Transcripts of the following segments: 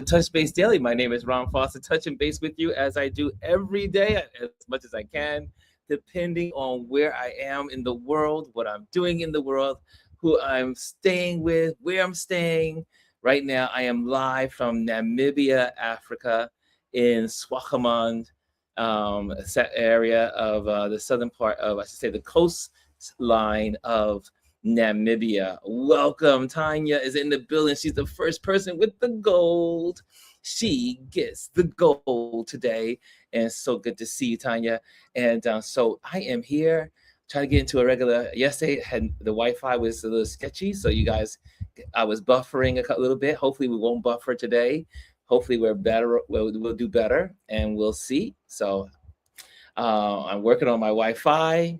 Touch Base Daily. My name is Ron Foster, touching base with you as I do every day, as much as I can, depending on where I am in the world, what I'm doing in the world, who I'm staying with, where I'm staying. Right now, I am live from Namibia, Africa, in Swakopmund area of the southern part of, I should say, the coastline of Namibia. Welcome. Tanya is in the building. She's the first person with the gold. She gets the gold today. And so good to see you, Tanya. And so I am here trying to get into a regular. Yesterday, the Wi-Fi was a little sketchy. So you guys, I was buffering a little bit. Hopefully we won't buffer today. Hopefully we're better. We'll do better and we'll see. So I'm working on my Wi-Fi,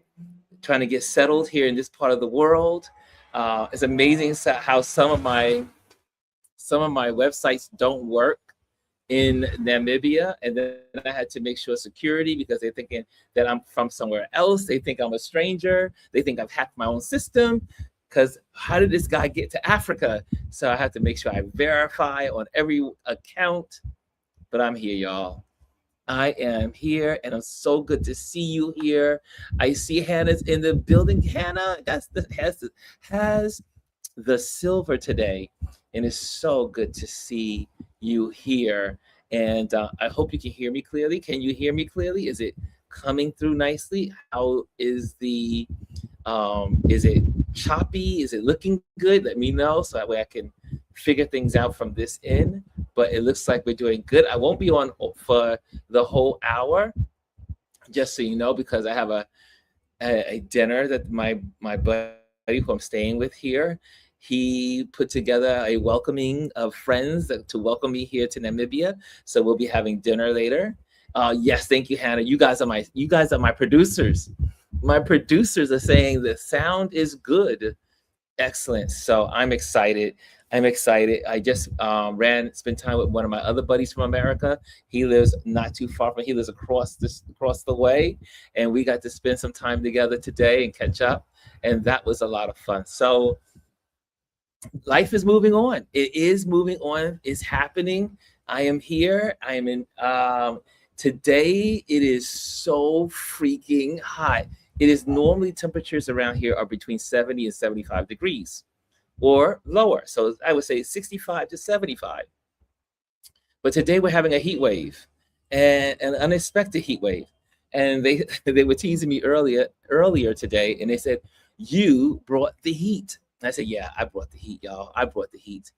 trying to get settled here in this part of the world. It's amazing how some of my websites don't work in Namibia, and then I had to make sure security because they're thinking that I'm from somewhere else. They think I'm a stranger. They think I've hacked my own system. Because how did this guy get to Africa? So I have to make sure I verify on every account. But I'm here, y'all. I am here, and I'm so good to see you here. I see Hannah's in the building. Hannah has the silver today, and it's so good to see you here. And I hope you can hear me clearly. Can you hear me clearly? Is it coming through nicely? How is the is it choppy? Is it looking good? Let me know so that way I can figure things out from this end. But it looks like we're doing good. I won't be on for the whole hour, just so you know, because I have a dinner that my buddy who I'm staying with here, he put together a welcoming of friends to welcome me here to Namibia. So we'll be having dinner later. Yes, thank you, Hannah. You guys are my producers. My producers are saying the sound is good. Excellent. So I'm excited. I just spent time with one of my other buddies from America. He lives not too far from. He lives across the way, and we got to spend some time together today and catch up, and that was a lot of fun. So life is moving on. It is moving on. It's happening. I am here. I am in. Today it is so freaking hot. It is normally temperatures around here are between 70 and 75 degrees or lower. So I would say 65 to 75. But today we're having a heat wave, and an unexpected heat wave. And they were teasing me earlier today, and they said, "You brought the heat." And I said, "Yeah, I brought the heat, y'all. I brought the heat."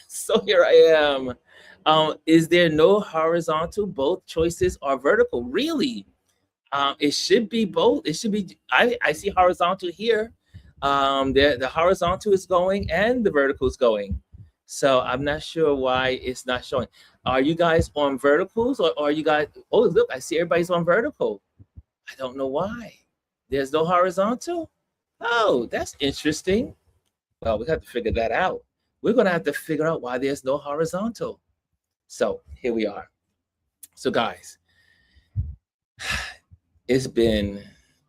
So here I am. Is there no horizontal? Both choices are vertical. Really? It should be both. It should be. I see horizontal here. The horizontal is going and the vertical is going. So I'm not sure why it's not showing. Are you guys on verticals or are you guys? Oh, look, I see everybody's on vertical. I don't know why. There's no horizontal. Oh, that's interesting. Well, we have to figure that out. We're going to have to figure out why there's no horizontal. So here we are. So guys, it's been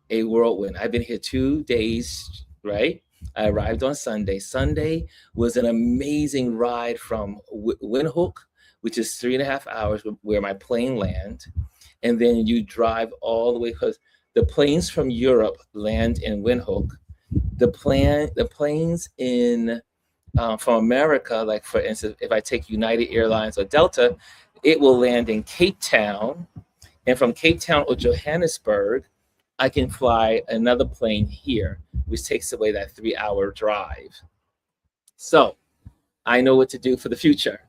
a whirlwind. I've been here 2 days, right? I arrived on Sunday. Sunday was an amazing ride from Windhoek, which is 3.5 hours where my plane lands. And then you drive all the way, because the planes from Europe land in Windhoek. The planes in from America, like for instance, if I take United Airlines or Delta, it will land in Cape Town. And from Cape Town or Johannesburg, I can fly another plane here, which takes away that 3-hour drive. So I know what to do for the future.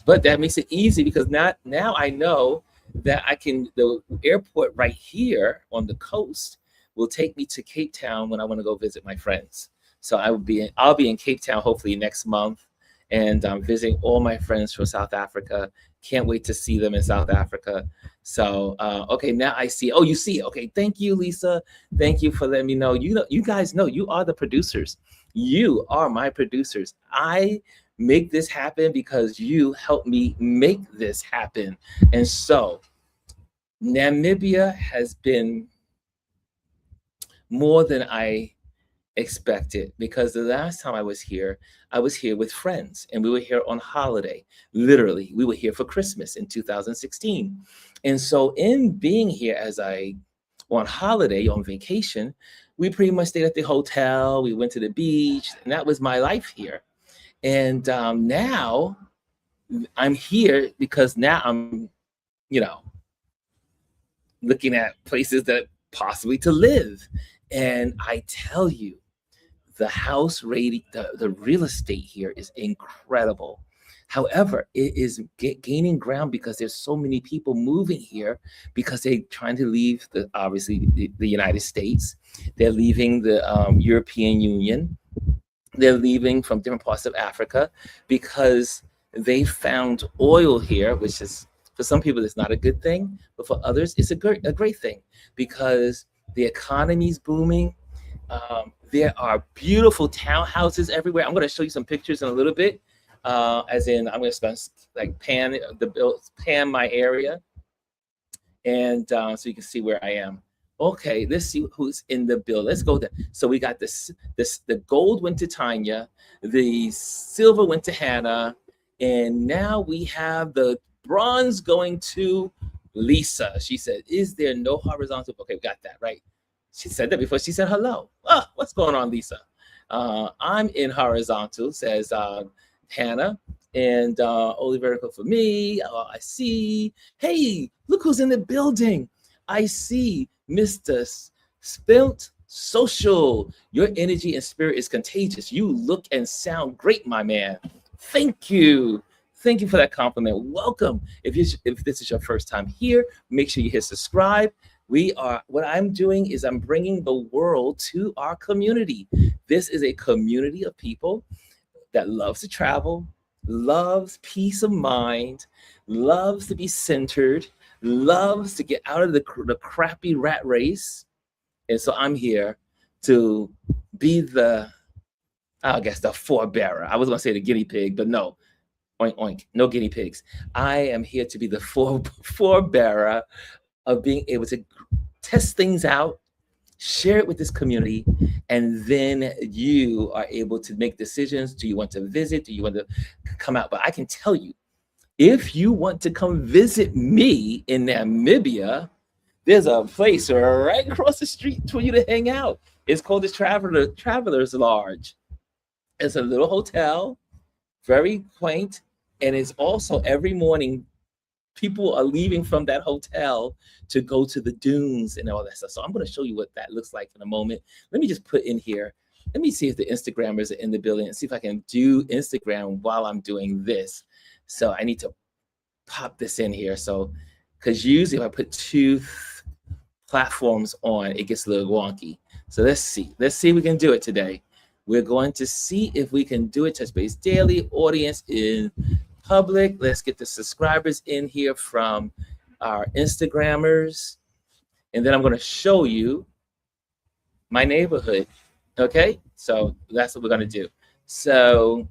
But that makes it easy because now I know that the airport right here on the coast will take me to Cape Town when I want to go visit my friends. So I'll be in Cape Town hopefully next month, and I'm visiting all my friends from South Africa. Can't wait to see them in South Africa. So okay, now I see. Oh, you see. Okay, thank you, Lisa. Thank you for letting me know. You guys know you are the producers. You are my producers. I make this happen because you help me make this happen. And so Namibia has been more than I expected, because the last time I was here with friends and we were here on holiday. Literally, we were here for Christmas in 2016. And so in being here as I on holiday, on vacation, we pretty much stayed at the hotel, we went to the beach, and that was my life here. And now I'm here because now I'm, you know, looking at places that possibly to live. And I tell you, the house rating, the real estate here is incredible. However, it is gaining ground because there's so many people moving here because they're trying to leave obviously the United States. They're leaving the European Union. They're leaving from different parts of Africa because they found oil here, which is, for some people, it's not a good thing, but for others, it's a great thing because the economy's booming. There are beautiful townhouses everywhere. I'm going to show you some pictures in a little bit. As in, I'm just going to like pan my area, and so you can see where I am. Okay, let's see who's in the bill. Let's go there. So we got the gold went to Tanya, the silver went to Hannah, and now we have the bronze going to Lisa. She said, "Is there no horizontal?" Okay, we got that right. She said that before she said hello. Oh, what's going on, Lisa? I'm in horizontal, says Hannah, and only vertical for me. I see. Hey, look who's in the building. I see Mr. Spilt Social. Your energy and spirit is contagious. You look and sound great, my man. Thank you. Thank you for that compliment. Welcome. If this is your first time here, make sure you hit subscribe. What I'm doing is I'm bringing the world to our community. This is a community of people that loves to travel, loves peace of mind, loves to be centered, loves to get out of the crappy rat race. And so I'm here to be the forebearer. I was going to say the guinea pig, but no, oink, oink, no guinea pigs. I am here to be the forebearer of being able to test things out, share it with this community, and then you are able to make decisions. Do you want to visit? Do you want to come out? But I can tell you, if you want to come visit me in Namibia, there's a place right across the street for you to hang out. It's called the Traveler's Lodge. It's a little hotel, very quaint, and it's also every morning people are leaving from that hotel to go to the dunes and all that stuff. So I'm going to show you what that looks like in a moment. Let me just put in here. Let me see if the Instagrammers are in the building and see if I can do Instagram while I'm doing this. So I need to pop this in here. So, because usually if I put two platforms on, it gets a little wonky. So let's see. Let's see if we can do it today. We're going to see if we can do it. Touch base daily. Audience in public. Let's get the subscribers in here from our Instagrammers. And then I'm going to show you my neighborhood. Okay, so that's what we're going to do. So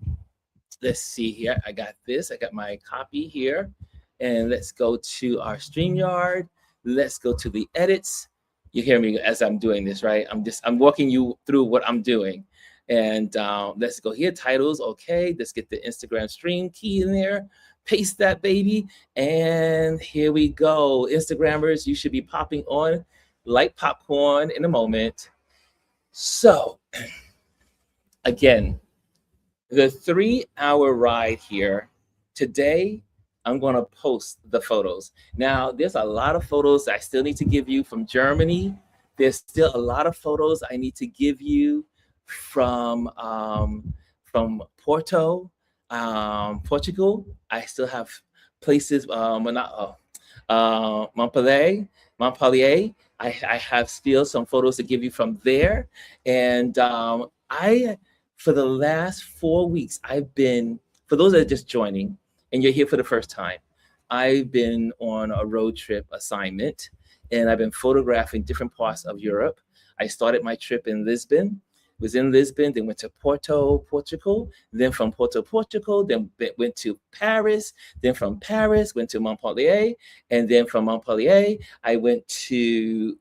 let's see here. I got this. I got my copy here. And let's go to our StreamYard. Let's go to the edits. You hear me as I'm doing this, right? I'm walking you through what I'm doing. And let's go here, titles, okay. Let's get the Instagram stream key in there. Paste that, baby. And here we go. Instagrammers, you should be popping on like popcorn in a moment. So, again, the 3-hour ride here. Today, I'm going to post the photos. Now, there's a lot of photos I still need to give you from Germany. There's still a lot of photos I need to give you from Porto, Portugal. I still have places, Montpellier. I have still some photos to give you from there. And for the last 4 weeks, I've been, for those that are just joining and you're here for the first time, I've been on a road trip assignment and I've been photographing different parts of Europe. I started my trip in Lisbon. Was in Lisbon, then went to Porto, Portugal, then from Porto, Portugal, then went to Paris, then from Paris, went to Montpellier, and then from Montpellier, I went to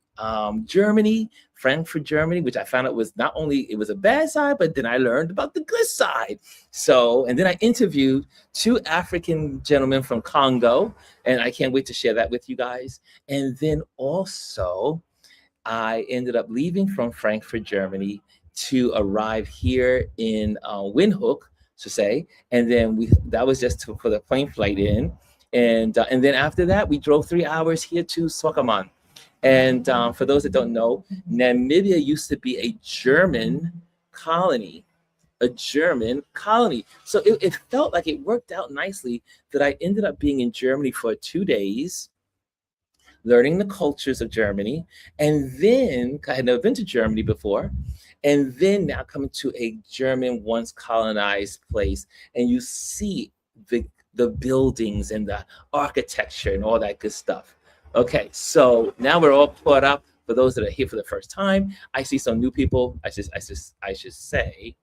Germany, Frankfurt, Germany, which I found out was not only it was a bad side, but then I learned about the good side. So, and then I interviewed 2 African gentlemen from Congo, and I can't wait to share that with you guys. And then also, I ended up leaving from Frankfurt, Germany, to arrive here in Windhoek, to say, and then that was just for the plane flight in, and then after that we drove 3 hours here to Swakopmund. And for those that don't know, Namibia used to be a German colony, So it felt like it worked out nicely that I ended up being in Germany for 2 days, learning the cultures of Germany, and then I had never been to Germany before, and then now coming to a German once colonized place, and you see the buildings and the architecture and all that good stuff. Okay, so now we're all caught up. For those that are here for the first time, I see some new people. I should say,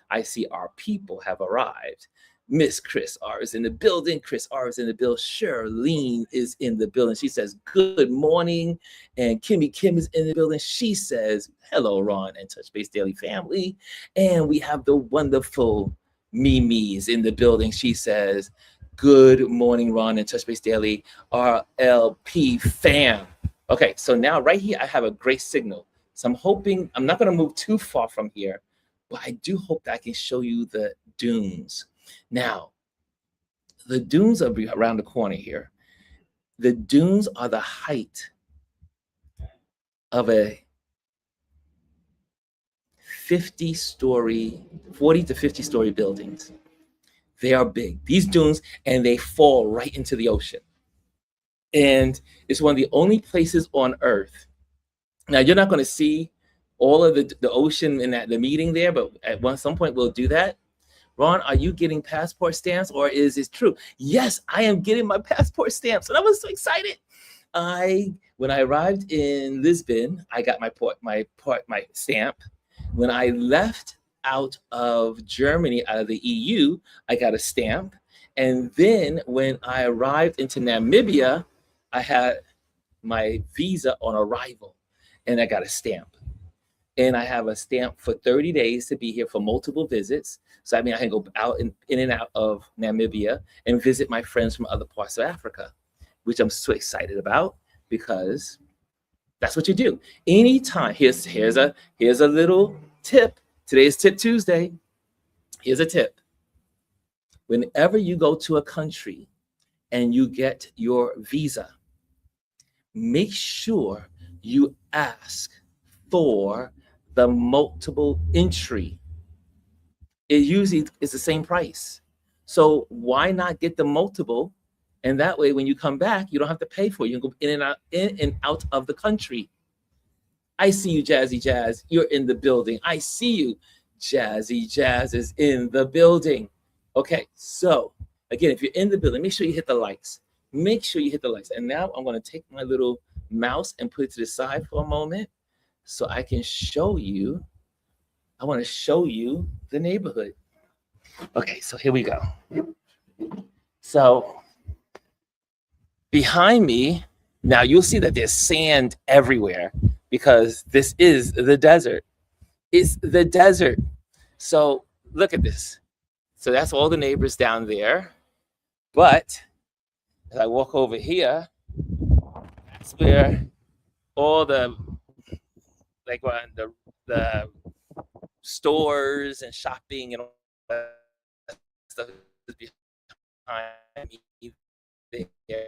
I see our people have arrived. Miss Chris R is in the building. Chris R is in the building. Charlene is in the building. She says, good morning. And Kimmy Kim is in the building. She says, hello, Ron and Touch Base Daily family. And we have the wonderful Mimi is in the building. She says, good morning, Ron and Touch Base Daily RLP fam. Okay, so now right here, I have a great signal. So I'm hoping, I'm not going to move too far from here, but I do hope that I can show you the dunes. Now, the dunes are around the corner here. The dunes are the height of a 40 to 50 story buildings. They are big, these dunes, and they fall right into the ocean. And it's one of the only places on Earth. Now, you're not going to see all of the ocean in the meeting there, but at some point we'll do that. Ron, are you getting passport stamps, or is it true? Yes, I am getting my passport stamps, and I was so excited. When I arrived in Lisbon, I got my stamp. When I left out of Germany, out of the EU, I got a stamp. And then when I arrived into Namibia, I had my visa on arrival, and I got a stamp. And I have a stamp for 30 days to be here for multiple visits. So I mean, I can go out in and out of Namibia and visit my friends from other parts of Africa, which I'm so excited about, because that's what you do. Anytime, here's a little tip. Today's Tip Tuesday. Here's a tip. Whenever you go to a country and you get your visa, make sure you ask for the multiple entry. It usually is the same price. So why not get the multiple? And that way, when you come back, you don't have to pay for it. You can go in and out of the country. I see you, Jazzy Jazz. You're in the building. I see you. Jazzy Jazz is in the building. Okay, so again, if you're in the building, make sure you hit the likes. Make sure you hit the likes. And now I'm going to take my little mouse and put it to the side for a moment so I can show you. I want to show you the neighborhood. Okay, so here we go. So behind me, now you'll see that there's sand everywhere because this is the desert. It's the desert. So look at this. So that's all the neighbors down there. But as I walk over here, that's where all the the stores and shopping and all that stuff is behind me there.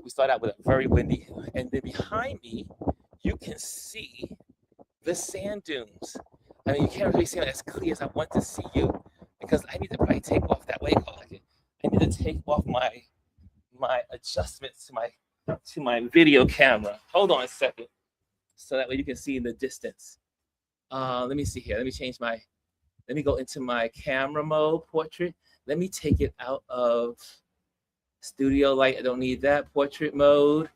We start out with a very windy, and then behind me, you can see the sand dunes. I mean, you can't really see it as clear as I want to see you, because I need to probably take off that way. I need to take off my adjustments to my video camera. Hold on a second, so that way you can see in the distance. Let me see here. Let me go into my camera mode, portrait. Let me take it out of studio light. I don't need that. Portrait mode.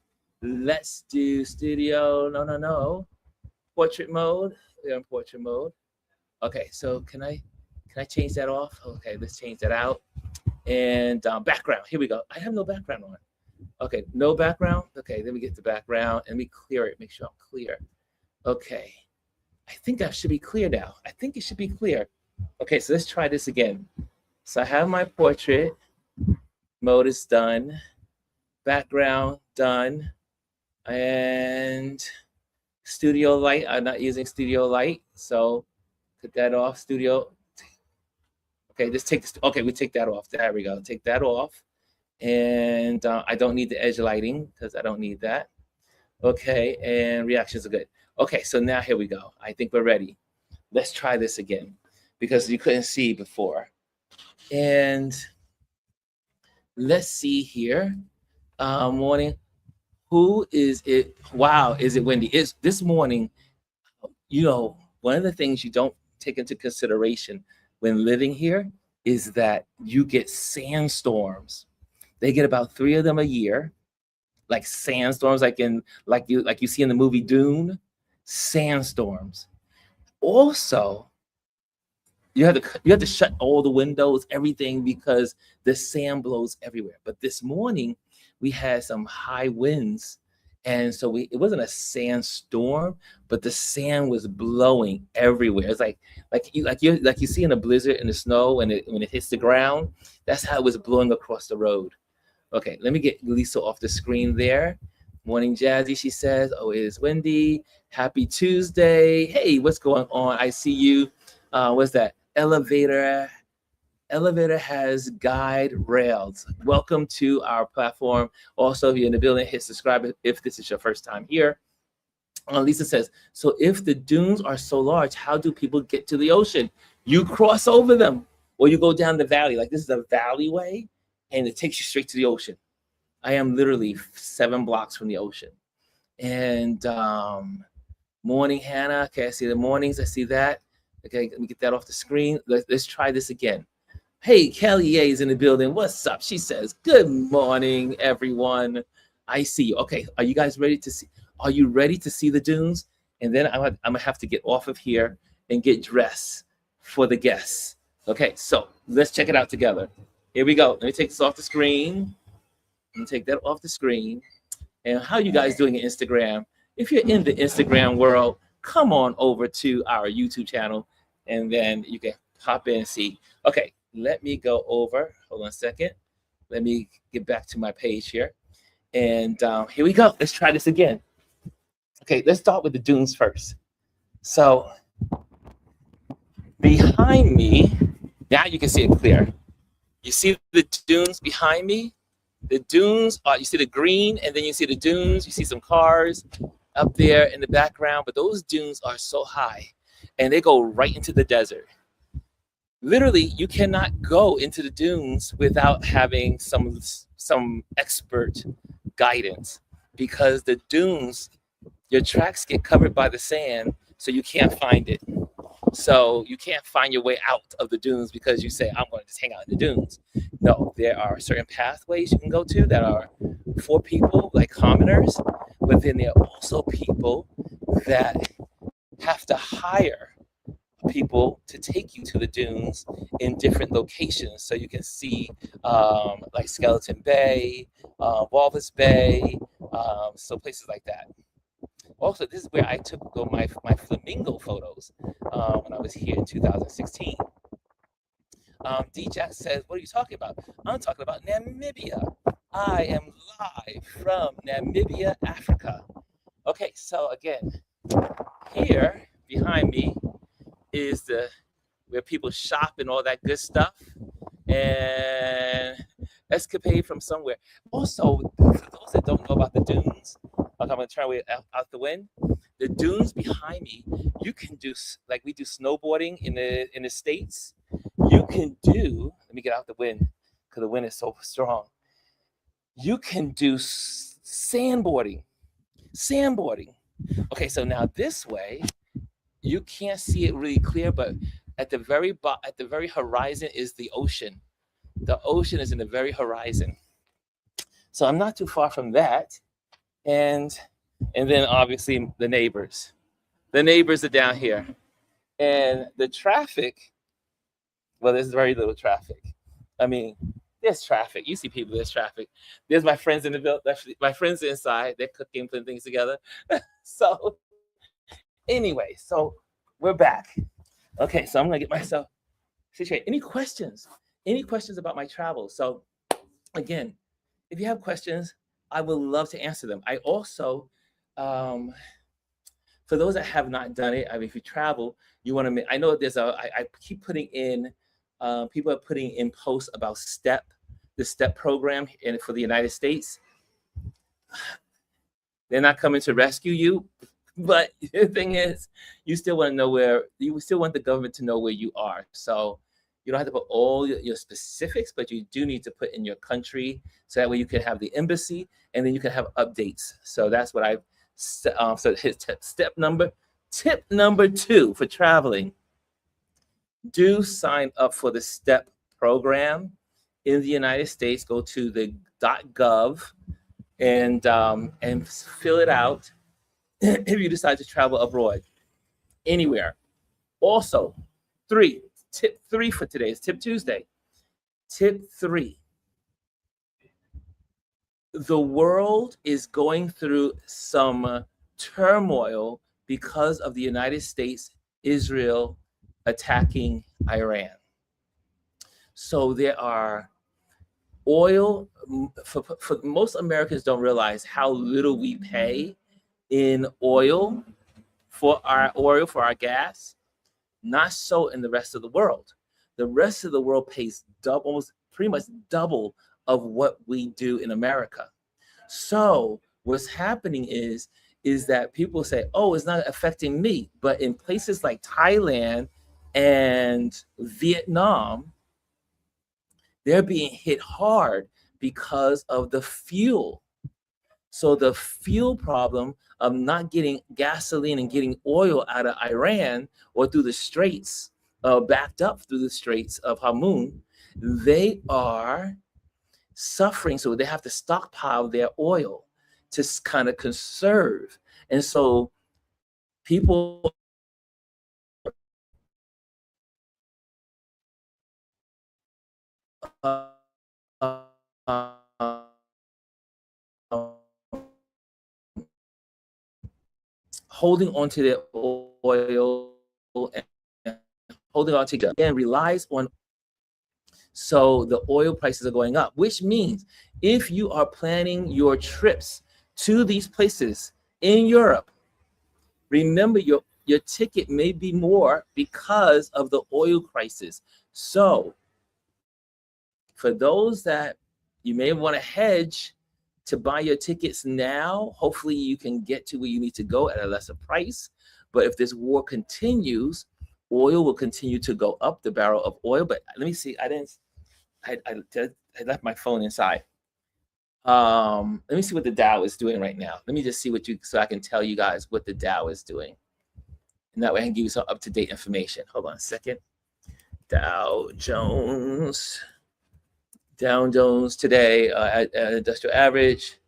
Let's do studio. No. Portrait mode. We're in portrait mode. Okay, so can I change that off? Okay, let's change that out. And background. Here we go. I have no background on. Okay, no background. Okay, let me get the background and let me clear it. Make sure I'm clear. Okay, I think I should be clear now. I think it should be clear. Okay, so let's try this again. So I have my portrait mode is done, background done, and studio light. I'm not using studio light, so put that off. Studio. Okay, just take this. Okay, we take that off. There we go. Take that off, and I don't need the edge lighting because I don't need that. Okay, and reactions are good. Okay, so now here we go. I think we're ready. Let's try this again because you couldn't see before. And let's see here. Morning. Who is it? Wow, is it Wendy? It's this morning. One of the things you don't take into consideration when living here is that you get sandstorms. They get about 3 of them a year, like sandstorms, like you see in the movie Dune, sandstorms. Also, you have to shut all the windows, everything, because the sand blows everywhere. But this morning we had some high winds, and so it wasn't a sandstorm, but the sand was blowing everywhere. It's like you see in a blizzard in the snow when it hits the ground. That's how it was blowing across the road. Okay, let me get Lisa off the screen there. Morning, Jazzy, she says. Oh, it is Wendy. Happy Tuesday. Hey, what's going on? I see you. What's that? Elevator has guide rails. Welcome to our platform. Also, if you're in the building, hit subscribe if this is your first time here. Lisa says, so if the dunes are so large, how do people get to the ocean? You cross over them, or you go down the valley. Like this is a valleyway, and it takes you straight to the ocean. I am literally 7 blocks from the ocean. And morning, Hannah. Okay, I see the mornings. I see that. Okay, let me get that off the screen. Let's try this again. Hey, Kelly A is in the building. What's up? She says, good morning, everyone. I see you. Okay, are you guys ready to see? Are you ready to see the dunes? And then I'm gonna have to get off of here and get dressed for the guests. Okay, so let's check it out together. Here we go. Let me take this off the screen. Let me take that off the screen. And how you guys doing on Instagram? If you're in the Instagram world, come on over to our YouTube channel, and then you can hop in and see. Okay, let me go over. Hold on a second. Let me get back to my page here. And here we go. Let's try this again. Okay, let's start with the dunes first. So behind me, now you can see it clear. You see the dunes behind me? The dunes are, you see the green, and then you see the dunes. You see some cars up there in the background, but those dunes are so high, and they go right into the desert. Literally, you cannot go into the dunes without having some expert guidance, because the dunes, your tracks get covered by the sand, so you can't find it. So you can't find your way out of the dunes because you say, I'm going to just hang out in the dunes. No, there are certain pathways you can go to that are for people like commoners, but then there are also people that have to hire people to take you to the dunes in different locations, so you can see like Skeleton Bay, Walvis Bay, so places like that. Also, this is where I took my flamingo photos when I was here in 2016. D-Jack says, what are you talking about? I'm talking about Namibia. I am live from Namibia, Africa. Okay, so again, here behind me is where people shop and all that good stuff, and escapade from somewhere. Also, for those that don't know about the dunes, I'm going to try to out the wind. The dunes behind me, you can do, like we do snowboarding in the States. You can do, let me get out the wind because the wind is so strong. You can do sandboarding. Okay, so now this way, you can't see it really clear, but at the very horizon is the ocean. The ocean is in the very horizon. So I'm not too far from that. And then obviously the neighbors. The neighbors are down here. And the traffic, well, there's very little traffic. I mean, There's traffic. You see people, there's traffic. There's my friends in the building. My friends inside. They're cooking, putting things together. So anyway, so we're back. Okay, so I'm gonna get myself situated. Any questions? Any questions about my travel? So again, if you have questions, I would love to answer them. I also, for those that have not done it, I mean, if you travel, you want to. I know there's I keep putting in. People are putting in posts about the STEP program, and for the United States, they're not coming to rescue you. But the thing is, you still want to know where. You still want the government to know where you are. So you don't have to put all your specifics, but you do need to put in your country, so that way you can have the embassy, and then you can have updates. So that's what I've. So tip number 2 for traveling. Do sign up for the STEP program in the United States. Go to the .gov and fill it out if you decide to travel abroad, anywhere. Also, tip 3 for today is Tip Tuesday. Tip 3. The world is going through some turmoil because of the United States, Israel attacking Iran. So there are oil. For most Americans don't realize how little we pay in oil for our gas. Not so in the rest of the world. The rest of the world pays almost pretty much double of what we do in America. So what's happening is that people say, oh, it's not affecting me. But in places like Thailand and Vietnam, they're being hit hard because of the fuel. So the fuel problem of not getting gasoline and getting oil out of Iran or through the straits, backed up through the straits of Hormuz, they are suffering. So they have to stockpile their oil to kind of conserve. And so people holding on to their oil and holding on to it and relies on. So the oil prices are going up, which means if you are planning your trips to these places in Europe, remember your ticket may be more because of the oil crisis. So for those that you may want to hedge to buy your tickets now, hopefully you can get to where you need to go at a lesser price. But if this war continues, oil will continue to go up, the barrel of oil. But let me see. I left my phone inside. Let me see what the Dow is doing right now. Let me just see so I can tell you guys what the Dow is doing. And that way I can give you some up-to-date information. Hold on a second. Dow Jones today at industrial average.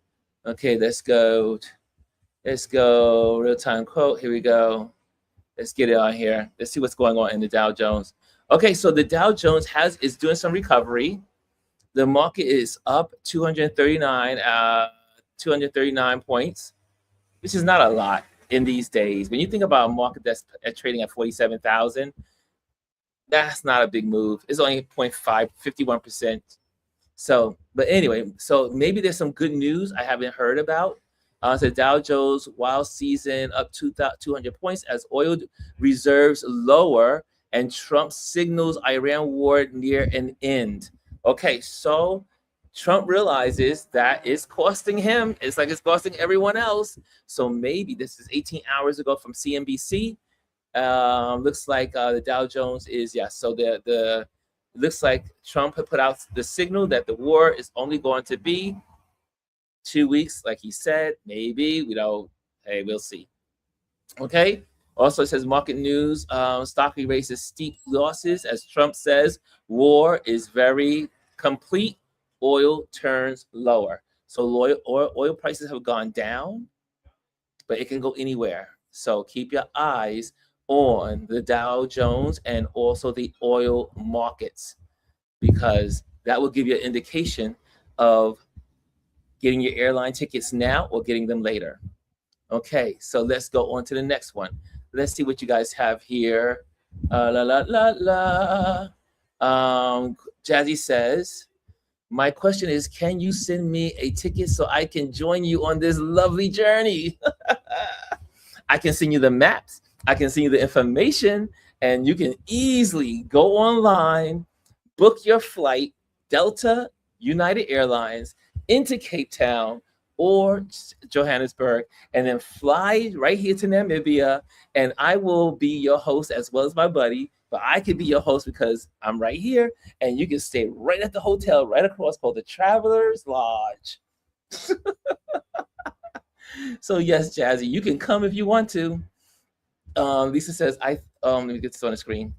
Okay, let's go real-time quote. Here we go. Let's get it on here. Let's see what's going on in the Dow Jones. Okay, so the Dow Jones is doing some recovery. The market is up 239 points, which is not a lot in these days. When you think about a market that's trading at 47,000, that's not a big move. It's only 51%. So, but anyway, so maybe there's some good news I haven't heard about. So Dow Jones wild season up 200 points as oil reserves lower and Trump signals Iran war near an end. Okay, so Trump realizes that it's costing him. It's like it's costing everyone else. So maybe this is 18 hours ago from CNBC. Looks like the Dow Jones is, yes. So the looks like Trump had put out the signal that the war is only going to be 2 weeks, like he said. Maybe we don't. Hey, we'll see. Okay. Also, it says market news. Stock erases steep losses as Trump says war is very complete. Oil turns lower. So oil prices have gone down, but it can go anywhere. So keep your eyes on the Dow Jones and also the oil markets, because That will give you an indication of getting your airline tickets now or getting them later. Okay, so let's go on to the next one. Let's see what you guys have here. La la la la. Jazzy says, my question is, can you send me a ticket so I can join you on this lovely journey? I can send you the maps. I can send you the information, and you can easily go online, book your flight, Delta, United Airlines, into Cape Town or Johannesburg, and then fly right here to Namibia. And I will be your host as well as my buddy. But I could be your host because I'm right here, and you can stay right at the hotel right across called the Travelers Lodge. So yes, Jazzy, you can come if you want to. Lisa says, let me get this on the screen.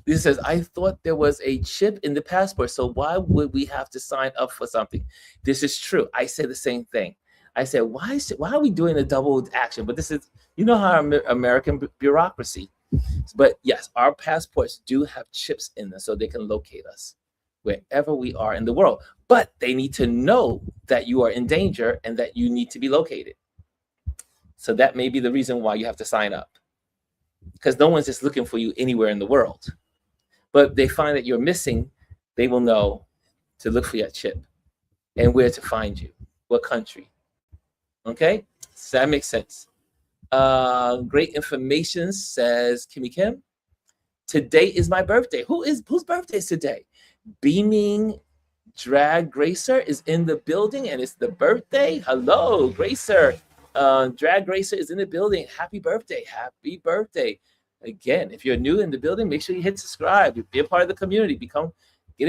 Lisa says, I thought there was a chip in the passport, so why would we have to sign up for something? This is true. I said the same thing. I said, why are we doing a double action? But this is, you know how American bureaucracy. But yes, our passports do have chips in them so they can locate us wherever we are in the world. But they need to know that you are in danger and that you need to be located. So that may be the reason why you have to sign up, because no one's just looking for you anywhere in the world. But they find that you're missing, they will know to look for your chip and where to find you, what country. Okay, so that makes sense. Great information, says Kimmy Kim. Today is my birthday. Whose birthday is today? Beaming Drag Gracer is in the building, and it's the birthday. Hello, Gracer. Drag Gracer is in the building. Happy birthday. Happy birthday. Again, if you're new in the building, make sure you hit subscribe. Be a part of the community. Get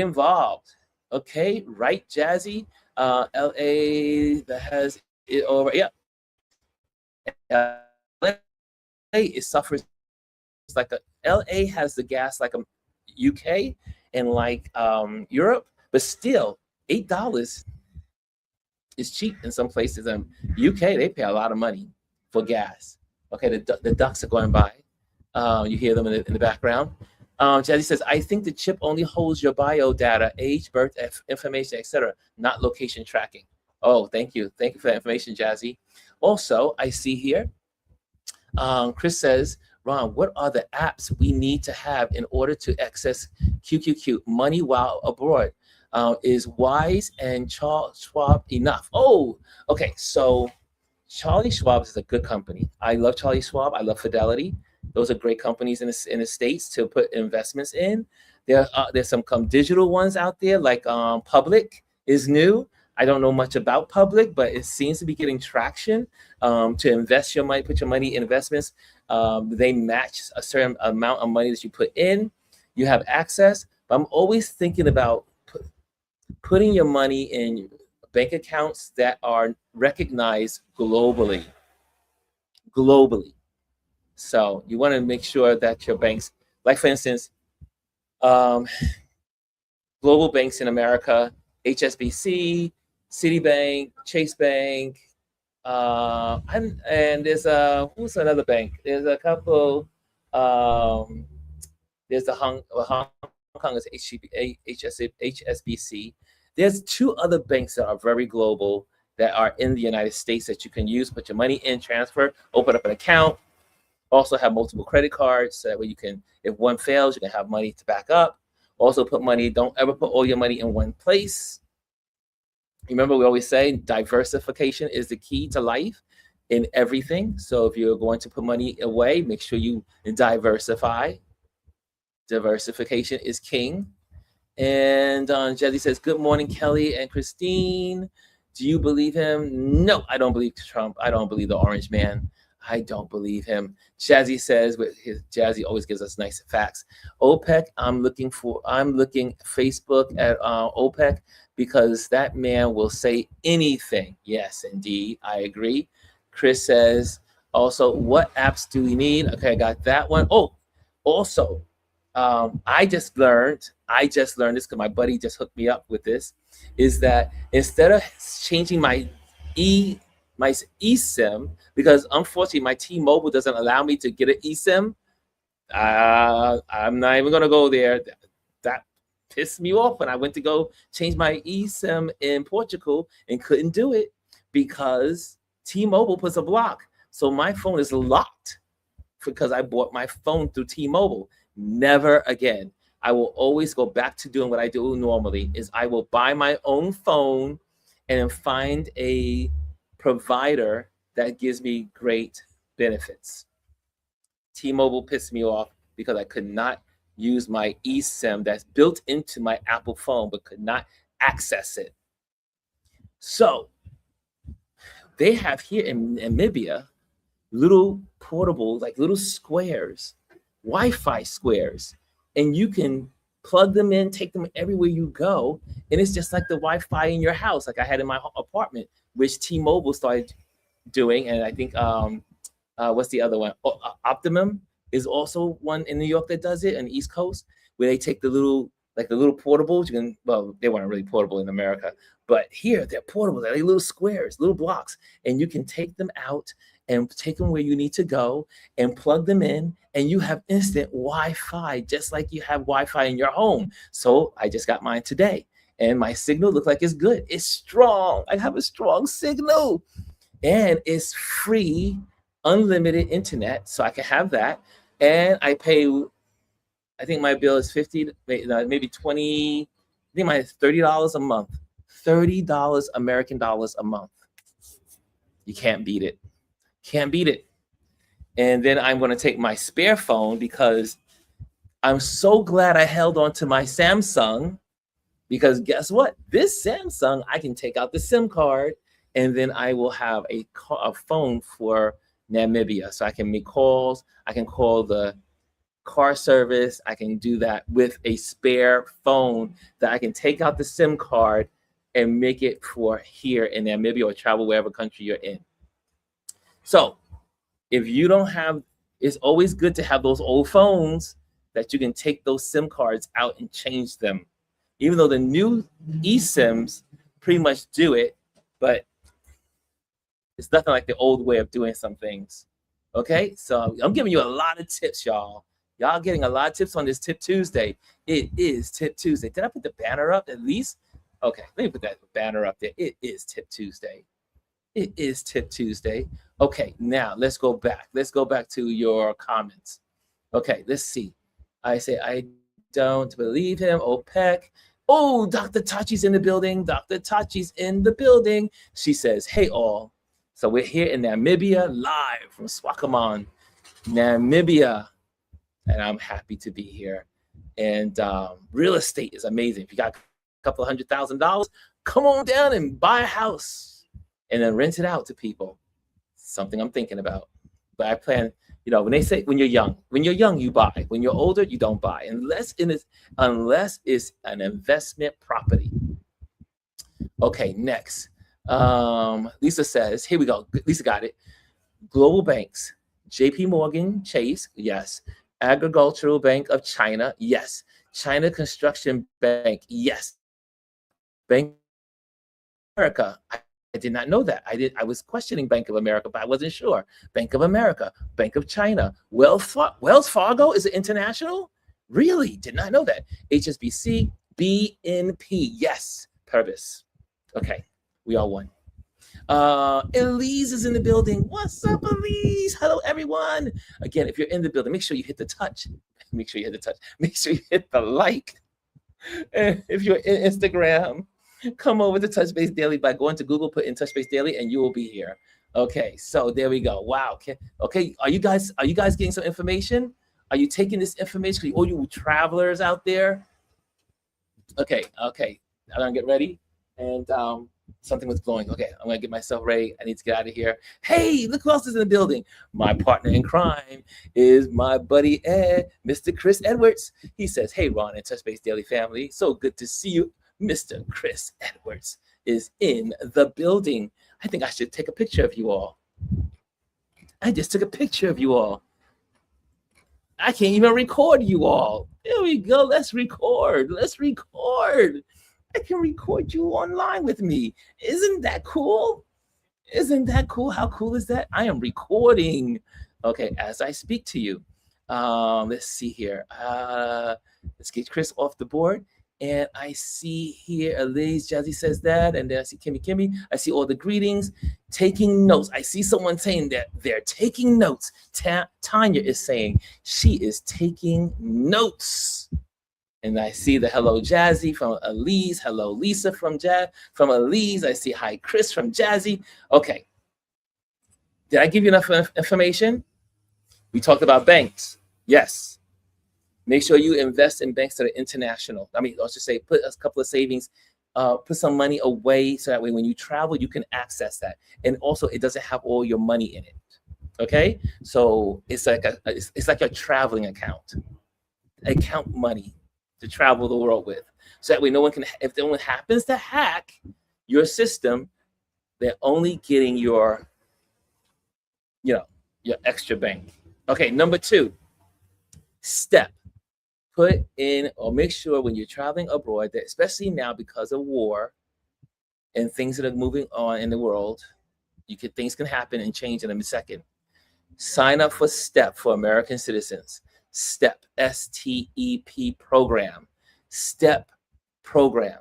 involved. Okay, right, Jazzy. LA that has it over. Yeah. It suffers like LA has the gas like a UK and like Europe, but still $8 is cheap in some places. UK, they pay a lot of money for gas. Okay, the ducks are going by. You hear them in the background. Jazzy says, I think the chip only holds your bio data, age, birth information, etc., not location tracking. Oh, thank you. Thank you for that information, Jazzy. Also, I see here, Chris says, Ron, what are the apps we need to have in order to access QQQ money while abroad? Is Wise and Charles Schwab enough? Oh, okay. So Charlie Schwab is a good company. I love Charlie Schwab. I love Fidelity. Those are great companies in the States to put investments in. There's some digital ones out there, like Public is new. I don't know much about Public, but it seems to be getting traction to invest your money, put your money in investments. They match a certain amount of money that you put in. You have access. But I'm always thinking about putting your money in bank accounts that are recognized globally. So you want to make sure that your banks, like for instance, global banks in America, HSBC, Citibank, Chase Bank, and there's who's another bank? There's a couple. There's the Hong Kong is HSBC. There's two other banks that are very global that are in the United States that you can use, put your money in, transfer, open up an account. Also have multiple credit cards so that way you can, if one fails, you can have money to back up. Also don't ever put all your money in one place. Remember, we always say diversification is the key to life in everything. So if you're going to put money away, make sure you diversify. Diversification is king. And Jesse says, good morning, Kelly and Christine. Do you believe him? No, I don't believe Trump. I don't believe the orange man. I don't believe him. Jazzy says, Jazzy always gives us nice facts. OPEC, I'm looking Facebook at OPEC because that man will say anything. Yes, indeed, I agree. Chris says, also, what apps do we need? Okay, I got that one. Oh, also, I just learned this because my buddy just hooked me up with this, is that instead of changing my eSIM, because unfortunately my T-Mobile doesn't allow me to get an eSIM. I'm not even gonna go there. That pissed me off when I went to go change my eSIM in Portugal and couldn't do it because T-Mobile puts a block. So my phone is locked because I bought my phone through T-Mobile. Never again. I will always go back to doing what I do normally is I will buy my own phone and then find a provider that gives me great benefits. T-Mobile pissed me off because I could not use my eSIM that's built into my Apple phone, but could not access it. So they have here in Namibia little portable, like little squares, Wi-Fi squares, and you can plug them in, take them everywhere you go, and it's just like the Wi-Fi in your house, like I had in my apartment, which T-Mobile started doing, and I think what's the other one? Optimum is also one in New York that does it on the East Coast, where they take the little portables. You can, well, they weren't really portable in America, but here they're portable. They're like little squares, little blocks, and you can take them out and take them where you need to go and plug them in, and you have instant Wi-Fi, just like you have Wi-Fi in your home. So I just got mine today, and my signal looks like it's good. It's strong. I have a strong signal, and it's free, unlimited internet, so I can have that. And I pay, I think my bill is 50, maybe 20, I think my $30 a month. $30 American dollars a month. You can't beat it. Can't beat it. And then I'm going to take my spare phone because I'm so glad I held on to my Samsung, because guess what? This Samsung, I can take out the SIM card and then I will have a phone for Namibia. So I can make calls. I can call the car service. I can do that with a spare phone that I can take out the SIM card and make it for here in Namibia or travel wherever country you're in. So if you don't have, it's always good to have those old phones that you can take those SIM cards out and change them. Even though the new eSIMs pretty much do it, but it's nothing like the old way of doing some things. Okay, so I'm giving you a lot of tips, y'all. Y'all getting a lot of tips on this Tip Tuesday. It is Tip Tuesday. Did I put the banner up at least? Okay, let me put that banner up there. It is Tip Tuesday. It is Tip Tuesday. Okay, now let's go back. Let's go back to your comments. Okay, let's see. I say, I don't believe him. OPEC. Oh, Dr. Tachi's in the building. Dr. Tachi's in the building. She says, hey, all. So we're here in Namibia, live from Swakopmund, Namibia. And I'm happy to be here. And real estate is amazing. If you got a couple $100,000, come on down and buy a house and then rent it out to people. Something I'm thinking about. But I plan, when they say when you're young, you buy. When you're older, you don't buy, unless it's an investment property. Okay, next. Lisa says, here we go. Lisa got it. Global banks, JP Morgan Chase, yes. Agricultural Bank of China, yes. China Construction Bank, yes. Bank of America, I did not know that. I was questioning Bank of America, but I wasn't sure. Bank of America, Bank of China, Wells Fargo, is it international? Really? Did not know that. HSBC, BNP, yes. Purvis. Okay, we all won. Elise is in the building. What's up, Elise? Hello, everyone. Again, if you're in the building, make sure you hit the touch. Make sure you hit the touch. Make sure you hit the like. And if you're in Instagram, come over to Touch Base Daily by going to Google, put in Touch Base Daily, and you will be here. Okay, so there we go. Wow. Okay. Are you guys getting some information? Are you taking this information? All you travelers out there. Okay. I'm gonna get ready. And something was blowing. Okay, I'm gonna get myself ready. I need to get out of here. Hey, look who else is in the building. My partner in crime is my buddy Ed, Mr. Chris Edwards. He says, hey, Ron and Touch Base Daily family. So good to see you. Mr. Chris Edwards is in the building. I think I should take a picture of you all. I just took a picture of you all. I can't even record you all. There we go. Let's record. I can record you online with me. Isn't that cool? How cool is that? I am recording. Okay, as I speak to you. Let's see here. Let's get Chris off the board. And I see here Elise, Jazzy says that, and then I see Kimmy. I see all the greetings, taking notes. I see someone saying that they're taking notes. Tanya is saying she is taking notes. And I see the hello Jazzy from Elise. Hello Lisa from Elise. I see hi Chris from Jazzy. Okay. Did I give you enough information? We talked about banks. Yes. Make sure you invest in banks that are international. I mean, let's just say put a couple of savings, put some money away so that way when you travel, you can access that. And also, it doesn't have all your money in it. Okay, so it's like a traveling account money to travel the world with. So that way, no one can. If no one happens to hack your system, they're only getting your extra bank. Okay, number 2, step. Put in or make sure when you're traveling abroad that, especially now because of war and things that are moving on in the world, things can happen and change in a second. Sign up for STEP for American citizens. STEP, STEP program. STEP program,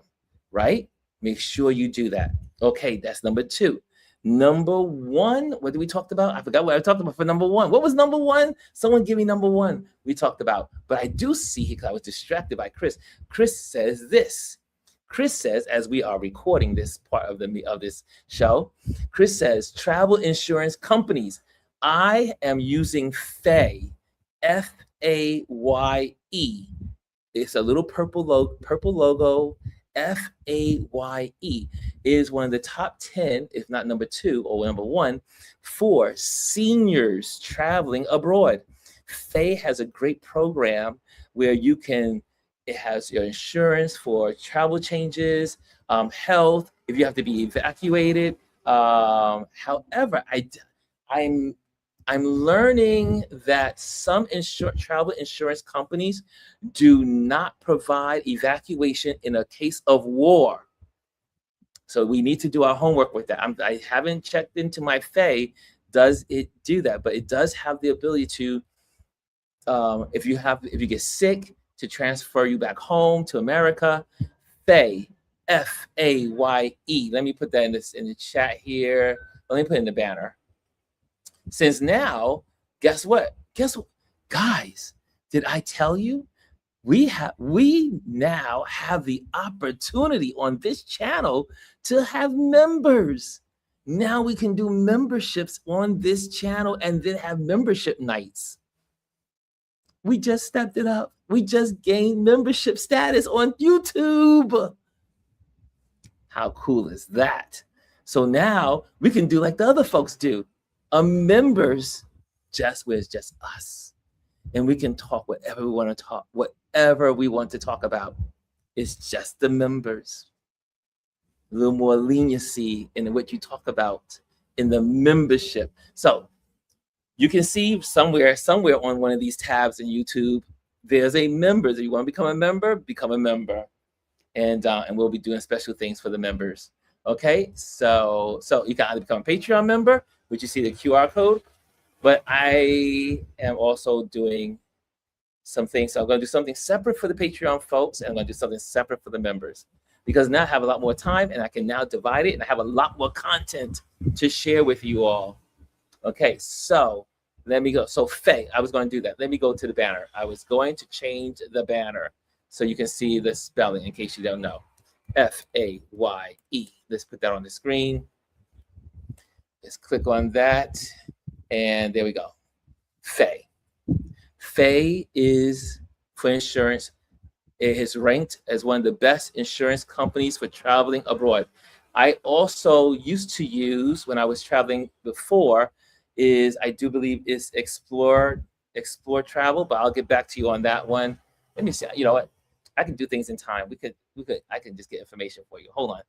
right? Make sure you do that. Okay, that's number 2. Number 1, what did we talk about? I forgot what I talked about for number 1. What was number 1? Someone give me number 1 we talked about. But I do see here, because I was distracted by Chris. Chris says this. Chris says, as we are recording this part of this show, Chris says, travel insurance companies. I am using FAYE, FAYE. It's a little purple logo. FAYE is one of the top 10, if not number 2 or number 1, for seniors traveling abroad. FAYE has a great program where it has your insurance for travel changes, health, if you have to be evacuated. However, I'm learning that some travel insurance companies do not provide evacuation in a case of war. So we need to do our homework with that. I haven't checked into my FAYE. Does it do that? But it does have the ability to, if you get sick, to transfer you back home to America. FAYE, FAYE. Let me put that in the chat here. Let me put it in the banner. Since now, guess what? Guys, did I tell you? We now have the opportunity on this channel to have members. Now we can do memberships on this channel and then have membership nights. We just stepped it up. We just gained membership status on YouTube. How cool is that? So now we can do like the other folks do. Members, where it's just us. And we can talk whatever we want to talk, whatever we want to talk about. It's just the members. A little more leniency in what you talk about in the membership. So you can see somewhere on one of these tabs in YouTube, there's a members. If you want to become a member, become a member. And we'll be doing special things for the members. Okay, so you can either become a Patreon member, which you see the QR code, but I am also doing some things. So I'm going to do something separate for the Patreon folks, and I'm going to do something separate for the members, because now I have a lot more time, and I can now divide it, and I have a lot more content to share with you all. Okay, so let me go. So FAYE, I was going to do that. Let me go to the banner. I was going to change the banner so you can see the spelling in case you don't know. FAYE. Let's put that on the screen. Let's click on that. And there we go. FAYE. FAYE is for insurance. It is ranked as one of the best insurance companies for traveling abroad. I also used to use, when I was traveling before, I do believe is Explore Travel, but I'll get back to you on that one. Let me see. You know what? I can do things in time. I can just get information for you. Hold on.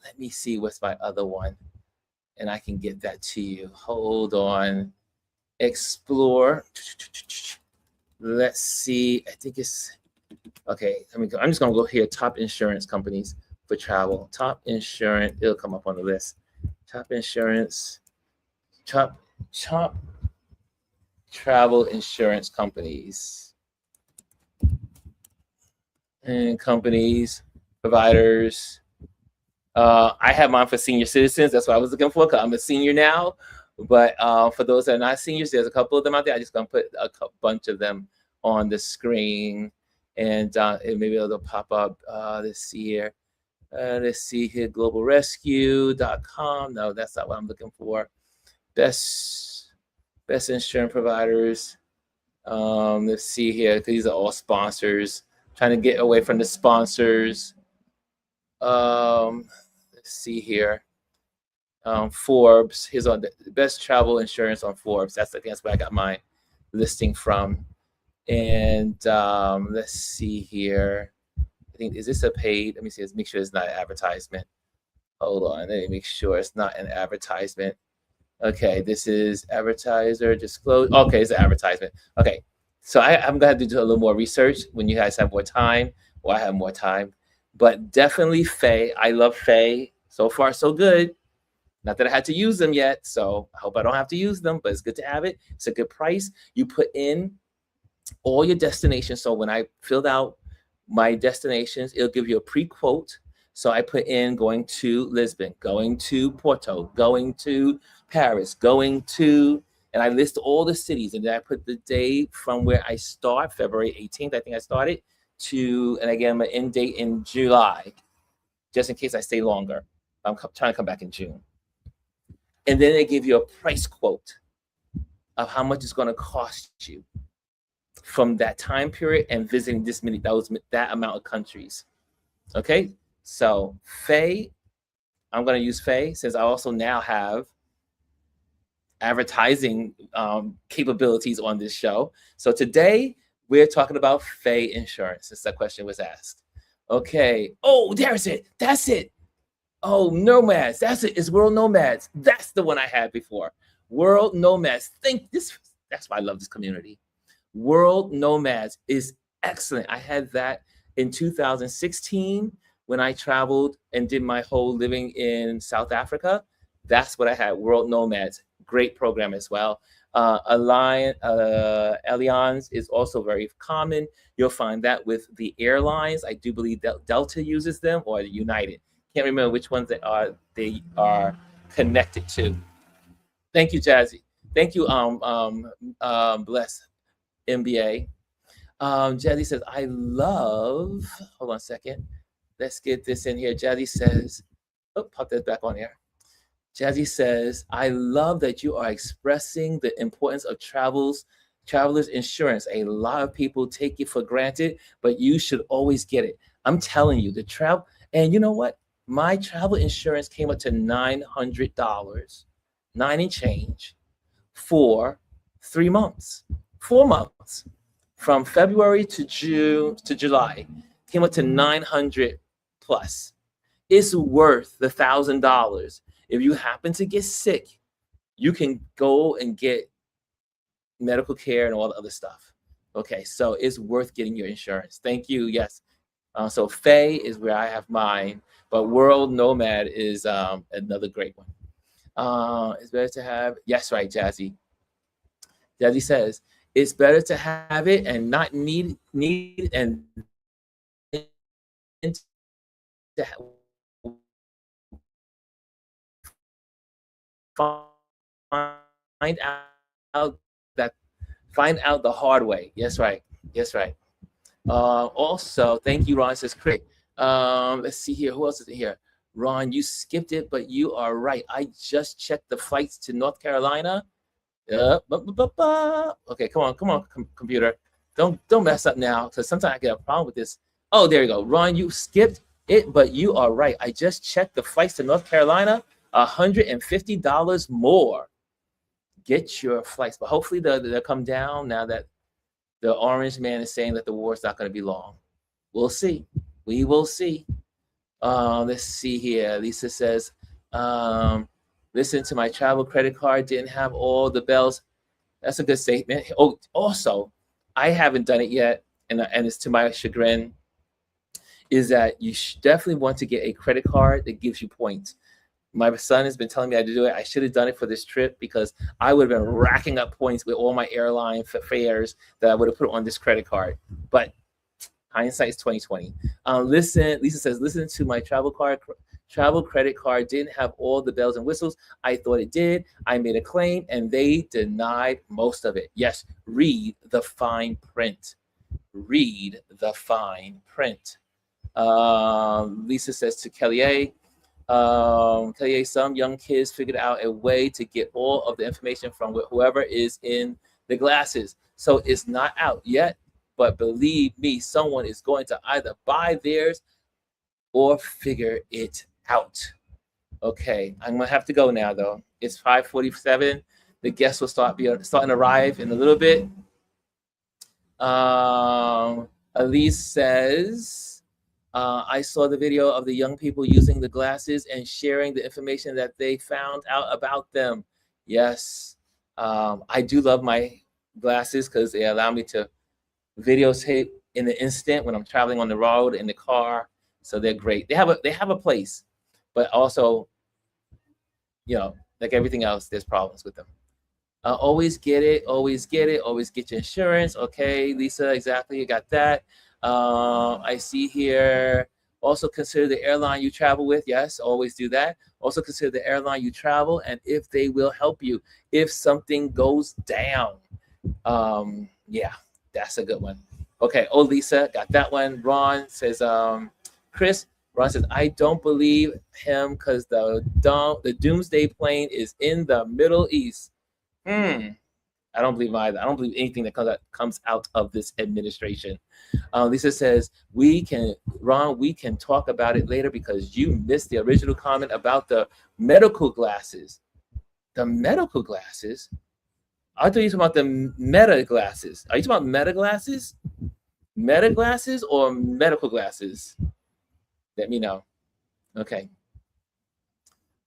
Let me see what's my other one, and I can get that to you. Hold on. Explore. Let's see. I think it's okay. Let me go. I'm just gonna go here. Top insurance companies for travel. Top insurance. It'll come up on the list. Top insurance. Top travel insurance companies. and companies, providers. I have mine for senior citizens. That's what I was looking for because I'm a senior now. But for those that are not seniors, there's a couple of them out there. I just gonna put a bunch of them on the screen, and maybe it'll pop up. Let's see here. Let's see here. Globalrescue.com. No, that's not what I'm looking for. Best insurance providers. Let's see here. These are all sponsors. Trying to get away from the sponsors. Let's see here. Forbes. Here's on the best travel insurance on Forbes. That's where I got my listing from. And let's see here. I think, is this a paid? Let me see. Let's make sure it's not an advertisement. Hold on. Let me make sure it's not an advertisement. Okay, this is advertiser disclose. Okay, it's an advertisement. Okay, so I'm gonna have to do a little more research when you guys have more time, or I have more time. But definitely Faye. I love Faye. So far, so good. Not that I had to use them yet, so I hope I don't have to use them, but it's good to have it. It's a good price. You put in all your destinations. So when I filled out my destinations, it'll give you a pre-quote. So I put in going to Lisbon, going to Porto, going to Paris, going to, and I list all the cities, and then I put the day from where I start, February 18th, I think I started, to, and again, my end date in July, just in case I stay longer. I'm trying to come back in June. And then they give you a price quote of how much it's going to cost you from that time period and visiting that amount of countries. Okay, so Faye, I'm going to use Faye since I also now have advertising capabilities on this show. So today we're talking about Faye Insurance, since that question was asked. Okay. Oh, there's it. That's it. Oh, Nomads. That's it. It's World Nomads. That's the one I had before. World Nomads. That's why I love this community. World Nomads is excellent. I had that in 2016 when I traveled and did my whole living in South Africa. That's what I had. World Nomads. Great program as well. Allianz is also very common. You'll find that with the airlines. I do believe Delta uses them, or United. Can't remember which ones they are connected to. Thank you, Jazzy. Thank you, Bless MBA. Jazzy says, I love, hold on a second. Let's get this in here. Jazzy says, oh, pop that back on here. Jazzy says, I love that you are expressing the importance of travelers insurance. A lot of people take it for granted, but you should always get it. I'm telling you, the travel, and you know what? My travel insurance came up to $900, 9 and change, for 3 months, 4 months, from February to June to July, came up to 900 plus. It's worth the $1,000. If you happen to get sick, you can go and get medical care and all the other stuff. Okay, so it's worth getting your insurance. Thank you. Yes. So Faye is where I have mine, but World Nomad is another great one. It's better to have, yes, right, Jazzy. Jazzy says, it's better to have it and not need and to find out the hard way. Yes, right. Yes, right. Also, thank you, Ron. Says great. Let's see here. Who else is in here? Ron, you skipped it, but you are right. I just checked the flights to North Carolina. Okay, come on, computer. Don't mess up now, because sometimes I get a problem with this. Oh, there you go. Ron, you skipped it, but you are right. I just checked the flights to North Carolina. $150 more. Get your flights, but hopefully they'll come down now that the orange man is saying that the war is not going to be long. We'll see. We will see. Let's see here. Lisa says, listen to my travel credit card. Didn't have all the bells. That's a good statement. Oh, also, I haven't done it yet, and it's to my chagrin, is that you definitely want to get a credit card that gives you points. My son has been telling me I had to do it. I should have done it for this trip, because I would have been racking up points with all my airline fares that I would have put on this credit card. But Hindsight's 2020. Listen, Lisa says, listen to my travel credit card didn't have all the bells and whistles. I thought it did. I made a claim and they denied most of it. Yes, read the fine print. Read the fine print. Lisa says to Kelly, some young kids figured out a way to get all of the information from whoever is in the glasses. So it's not out yet, but believe me, someone is going to either buy theirs or figure it out. Okay, I'm gonna have to go now though. It's 5:47. The guests will starting to arrive in a little bit. Elise says, I saw the video of the young people using the glasses and sharing the information that they found out about them. Yes, I do love my glasses because they allow me to videotape in the instant when I'm traveling on the road in the car. So they're great. They have a place, but also, like everything else, there's problems with them. Always get it. Always get it. Always get your insurance. Okay, Lisa, exactly. You got that. I see here. Also consider the airline you travel with. Yes, always do that. Also consider the airline you travel and if they will help you if something goes down. Yeah, that's a good one. Okay. Oh, Lisa, got that one. Ron says, Chris. Ron says, I don't believe him because the doomsday plane is in the Middle East. I don't believe either. I don't believe anything that comes out of this administration. Lisa says, Ron, we can talk about it later because you missed the original comment about the medical glasses. The medical glasses? I thought you were talking about the meta glasses. Are you talking about meta glasses? Meta glasses or medical glasses? Let me know. Okay.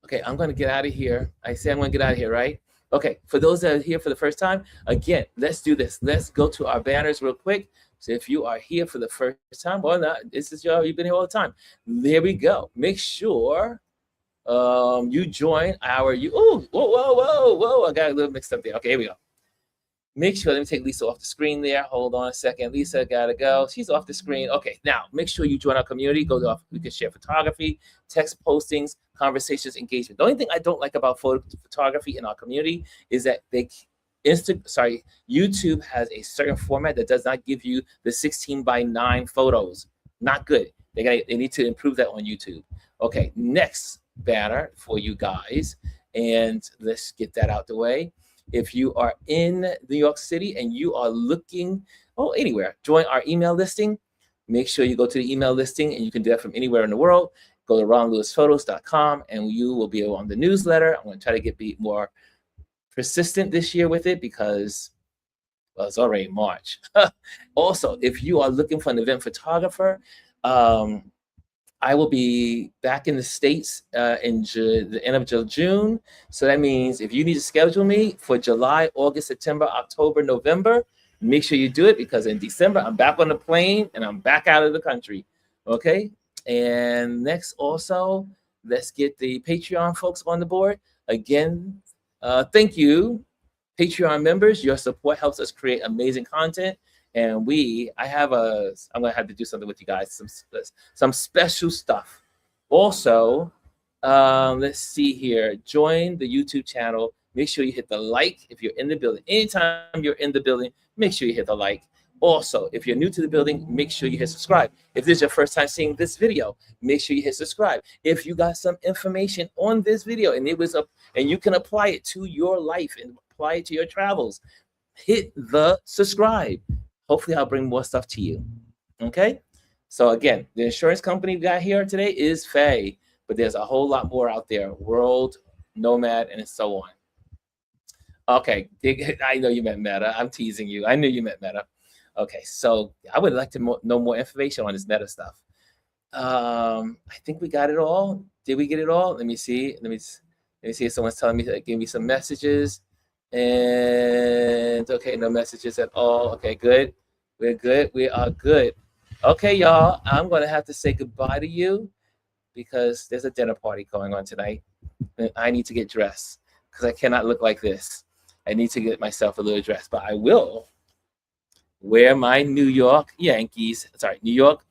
Okay, I'm going to get out of here. I say I'm going to get out of here, right? Okay, for those that are here for the first time, again, let's do this. Let's go to our banners real quick. So if you are here for the first time, well, not, this is you've been here all the time. There we go. Make sure you join our, whoa, I got a little mixed up there. Okay, here we go. Make sure, let me take Lisa off the screen there. Hold on a second. Lisa gotta go. She's off the screen. Okay, now make sure you join our community. We can share photography, text postings, conversations, engagement. The only thing I don't like about photography in our community is that YouTube has a certain format that does not give you the 16:9 photos. Not good. They need to improve that on YouTube. Okay, next banner for you guys, and let's get that out the way. If you are in New York City and you are looking, anywhere, join our email listing. Make sure you go to the email listing, and you can do that from anywhere in the world. Go to ronlewisphotos.com and you will be on the newsletter. I'm going to try to be more persistent this year with it because, well, it's already March. Also, if you are looking for an event photographer, I will be back in the States in the end of June. So that means if you need to schedule me for July, August, September, October, November, make sure you do it because in December, I'm back on the plane and I'm back out of the country. Okay. And next also, let's get the Patreon folks on the board. Again, thank you, Patreon members. Your support helps us create amazing content. And I'm gonna have to do something with you guys, some special stuff. Also, let's see here. Join the YouTube channel. Make sure you hit the like if you're in the building. Anytime you're in the building, make sure you hit the like. Also, if you're new to the building, make sure you hit subscribe. If this is your first time seeing this video, make sure you hit subscribe. If you got some information on this video and and you can apply it to your life and apply it to your travels, hit the subscribe. Hopefully I'll bring more stuff to you. Okay. So again, the insurance company we got here today is Faye, but there's a whole lot more out there. World, Nomad, and so on. Okay. I know you meant Meta. I'm teasing you. I knew you meant Meta. Okay. So I would like to know more information on this Meta stuff. I think we got it all. Did we get it all? Let me see. Let me see if someone's telling me to give me some messages. And okay, no messages at all. Okay, good. We're good. We are good. Okay, y'all. I'm going to have to say goodbye to you because there's a dinner party going on tonight. And I need to get dressed because I cannot look like this. I need to get myself a little dressed, but I will where my New York Yankees, sorry, New York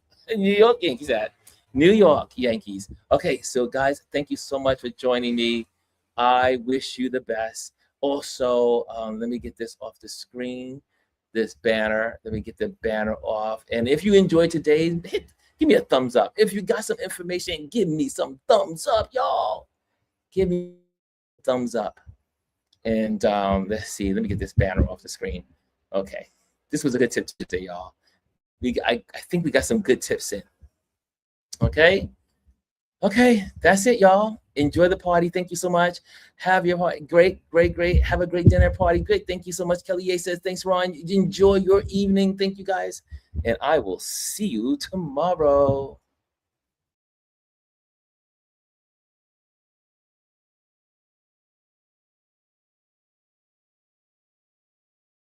Yankees at. New York Yankees. Okay, so guys, thank you so much for joining me. I wish you the best. Also, let me get this off the screen, this banner. Let me get the banner off. And if you enjoyed today, give me a thumbs up. If you got some information, give me some thumbs up, y'all. Give me a thumbs up. And let's see, let me get this banner off the screen. Okay, this was a good tip today, y'all. I think we got some good tips in. Okay, that's it, y'all. Enjoy the party. Thank you so much. Have your party. Great. Have a great dinner party. Great. Thank you so much. Kelly A says, thanks, Ron. Enjoy your evening. Thank you, guys. And I will see you tomorrow.